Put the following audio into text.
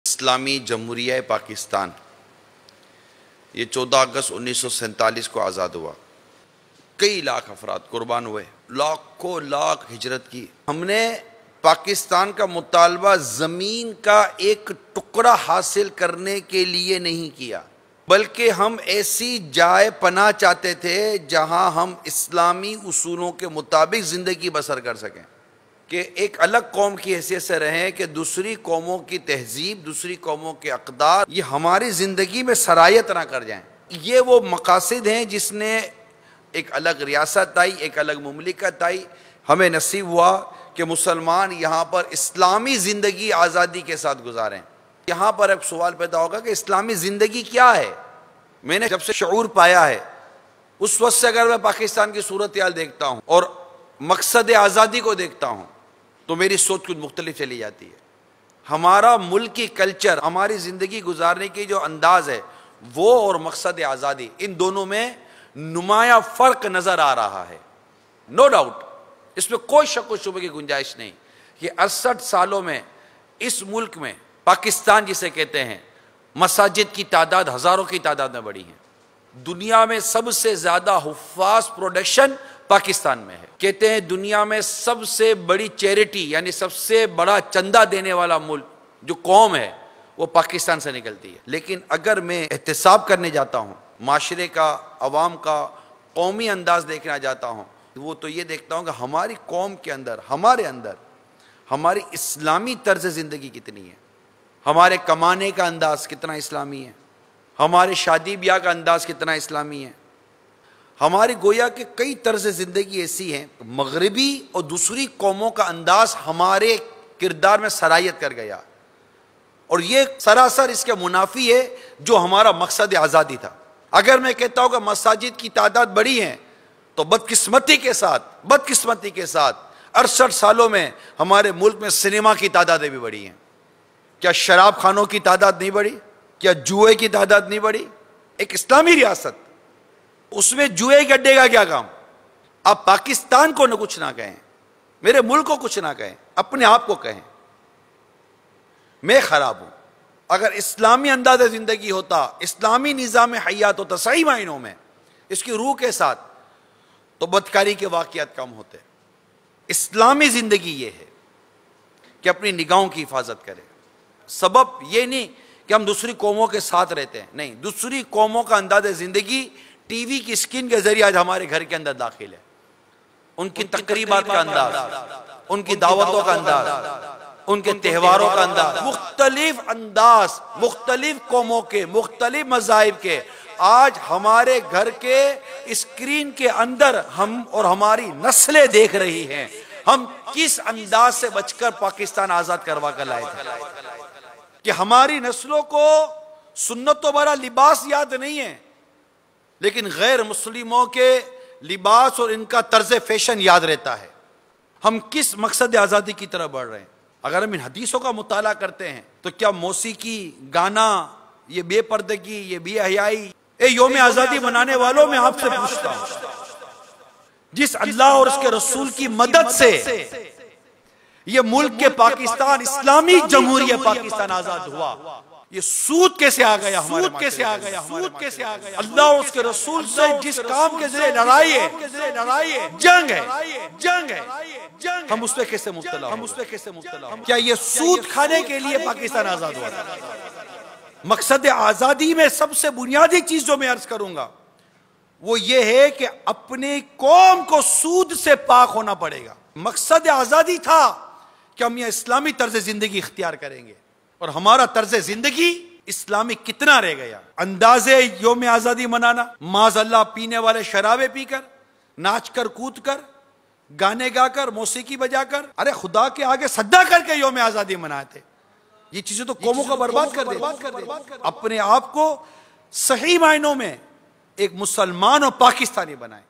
इस्लामी जमहूरिया पाकिस्तान ये 14 अगस्त 1947 को आज़ाद हुआ। कई लाख अफराद कुर्बान हुए, लाखों लाख हिजरत की। हमने पाकिस्तान का मुतालबा ज़मीन का एक टुकड़ा हासिल करने के लिए नहीं किया, बल्कि हम ऐसी जाए पनाह चाहते थे जहां हम इस्लामी उसूलों के मुताबिक ज़िंदगी बसर कर सकें, कि एक अलग कौम की हैसियत से रहें, कि दूसरी कौमों की तहजीब, दूसरी कौमों के अक़दार ये हमारी ज़िंदगी में सरायत ना कर जाएं। ये वो मकासद हैं जिसने एक अलग रियासत आई, एक अलग मुमलिकत आई। हमें नसीब हुआ कि मुसलमान यहाँ पर इस्लामी ज़िंदगी आज़ादी के साथ गुजारें। यहाँ पर एक सवाल पैदा होगा कि इस्लामी ज़िंदगी क्या है। मैंने जब से शऊर पाया है उस वक्त से अगर मैं पाकिस्तान की सूरत हाल देखता हूँ और मकसद आज़ादी को देखता हूँ तो मेरी सोच कुछ मुख्तलिफ चली जाती है। हमारा मुल्की कल्चर, हमारी ज़िंदगी गुजारने की जो अंदाज़ है वो और मकसद आज़ादी, इन दोनों में नुमाया फ़र्क नज़र आ रहा है। नो डाउट, इसमें कोई शक व शुबे की गुंजाइश नहीं कि 68 सालों में इस मुल्क में, पाकिस्तान जिसे कहते हैं, मसाजिद की तादाद हज़ारों की तादाद में बढ़ी है। दुनिया में सबसे ज़्यादा हुफ़्फ़ाज़ प्रोडक्शन पाकिस्तान में है। कहते हैं दुनिया में सबसे बड़ी चैरिटी यानी सबसे बड़ा चंदा देने वाला मुल्क जो कौम है वो पाकिस्तान से निकलती है। लेकिन अगर मैं एहतिसाब करने जाता हूँ, माशरे का, अवाम का कौमी अंदाज देखना जाता हूँ, वो तो ये देखता हूँ कि हमारी कौम के अंदर, हमारे अंदर हमारी इस्लामी तर्ज ज़िंदगी कितनी है, हमारे कमाने का अंदाज कितना इस्लामी है, हमारे शादी ब्याह का अंदाज कितना इस्लामी है। हमारी गोया के कई तर्ज ज़िंदगी ऐसी हैं, मगरबी और दूसरी कौमों का अंदाज हमारे किरदार में सरायत कर गया, और ये सरासर इसके मुनाफी है जो हमारा मकसद आज़ादी था। अगर मैं कहता हूँ कि मसाजिद की तादाद बढ़ी है तो बदकिस्मती के साथ 68 सालों में हमारे मुल्क में सिनेमा की तादादें भी बढ़ी हैं। क्या शराब खानों की तादाद नहीं बढ़ी? क्या जुए की तादाद नहीं बढ़ी? एक इस्लामी रियासत, उसमें जुए के अड्डे का क्या काम? आप पाकिस्तान को न कुछ ना कहें, मेरे मुल्क को कुछ ना कहें, अपने आप को कहें मैं खराब हूं। अगर इस्लामी अंदाज़ ज़िंदगी होता, इस्लामी निज़ाम हयात होता सही मायनों में, इसकी रूह के साथ, तो बदकारी के वाक़यात कम होते। इस्लामी ज़िंदगी ये है कि अपनी निगाहों की हिफाजत करें। सबब ये नहीं कि हम दूसरी कौमों के साथ रहते हैं, नहीं, दूसरी कौमों का अंदाज़ ज़िंदगी टीवी की स्क्रीन के जरिए आज हमारे घर के अंदर दाखिल है। उनकी तकरीबात का अंदाज, उनकी दावतों का अंदाज, उनके त्योहारों का अंदाज, मुख्तलिफ अंदाज, मुख्तलिफ कौमों के, मुख्तलिफ मज़ाहिब के आज हमारे घर के स्क्रीन के अंदर हम और हमारी नस्लें देख रही हैं। हम किस अंदाज से बचकर पाकिस्तान आज़ाद करवा कर लाए थे कि हमारी नस्लों को सुन्नतों भरा लिबास याद नहीं है, लेकिन गैर मुस्लिमों के लिबास और इनका तर्ज फैशन याद रहता है। हम किस मकसद आज़ादी की तरफ बढ़ रहे हैं? अगर हम इन हदीसों का मुताला करते हैं तो क्या मौसीकी, गाना, ये बेपर्दगी, ये बेहयाई, यौम आज़ादी मनाने वालों में आपसे पूछता हूं, जिस अल्लाह और उसके रसूल की मदद से ये मुल्क के पाकिस्तान, इस्लामी जमहूरिया पाकिस्तान आज़ाद हुआ, ये सूद कैसे आ गया? सूद कैसे आ गया? सूद कैसे आ गया? अल्लाह और उसके रसूल से जिस काम के जरिए लड़ाई है, जंग है, हम उस पे कैसे मुब्तला? क्या ये सूद खाने के लिए पाकिस्तान आज़ाद हुआ? मकसद आज़ादी में सबसे बुनियादी चीज जो मैं अर्ज करूंगा वो ये है कि अपनी कौम को सूद से पाक होना पड़ेगा। मकसद आज़ादी था कि हम ये इस्लामी तर्ज जिंदगी इख्तियार करेंगे, और हमारा तर्ज जिंदगी इस्लामी कितना रह गया। अंदाजे यौम आज़ादी मनाना, माज़अल्लाह पीने वाले शराबे पीकर, नाच कर, कूद कर, गाने गाकर, मौसीकी बजाकर, अरे खुदा के आगे सद्दा करके यौम आज़ादी मनाए थे। ये चीजें तो कौमों को बर्बाद कर दे। अपने आप को सही मायनों में एक मुसलमान और पाकिस्तानी बनाए।